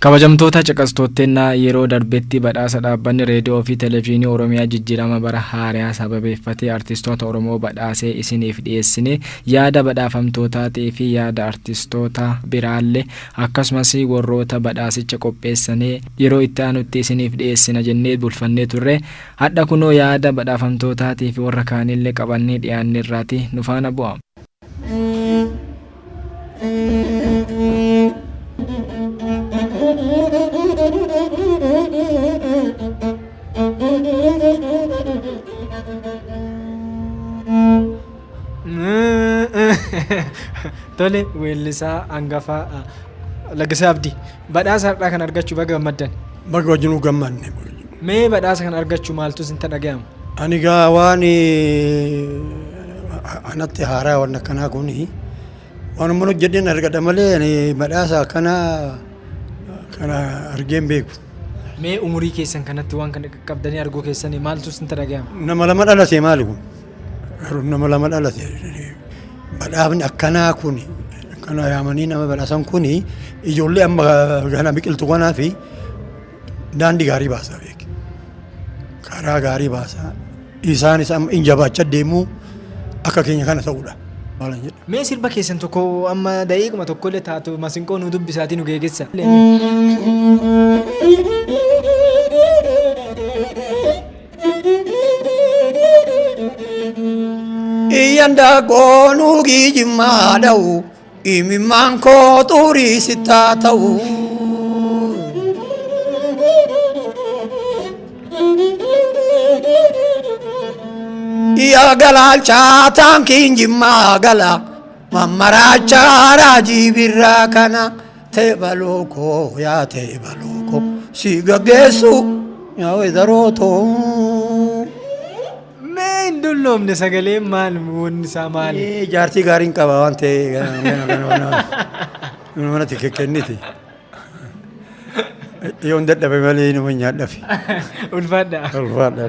Kabajamtoota caqastoottenna yeroo darbetti badhaasa dhaabbanni reediyoo fi televiziyoonii Oromiyaa jijjiirama bara haaraa sababeeffatee artistoota Oromoo badhaasee isiniif dhiyeessine yaada badhaafamtootaatii fi yaada artistoota biraallee akkasumas warroota badhaasicha qopheessanii yeroo itti aanutti isiniif dhiyeessina jennee bulfannee turre hadha kunoo yaada badhaafamtootaatii fi warra kaanillee qabannee dhiyaanne irraati nu faana bu'a. Tole weellisaa hangafa Laggasaa Abdii badhaasa har'aa kan argachuu baga gammaddan. Baga wajjin gammanne. Mee badhaasa kan argachuu maaltu isin dhaga'ama? Ani gaa waan anatti haaraa waan akkanaa kuni waan mana jedheen argadha malee ani badhaasa kana argeen beeku. Mee umurii keessan kanatti waan kana qabdanii arguu keessanii maaltu isin dhaga'ama? Nama lama dhalate maali kun? Nama lama dhalate. Badhaafni akkanaa kuni kana yaamanii nama badhaasan kuni ijoollee amma gana biqiltuu kanaa fi daandii gaarii baasaa beek. Karaa gaarii baasaa isaanis amma injabaacha deemuu akka keenya kana ta'uudha. Mee sirba keessan tokko amma daqiiquma tokkollee taatu masinqoo nu dubbisaatii nu geegessa. Iyanda gonu gijima dau imi manko turi sita tau iya galal chatan kinjima gala mamara cara jibirra kana te baloko siga gesu ya wedaroto Dullomne sagalee maal muun isaa maal? Jaartii gaariin qaba waan ta'e mana tikkenniti. Yoon dadhabe malee nama nyaadhafi. Ulfaadha. Ulfaadha.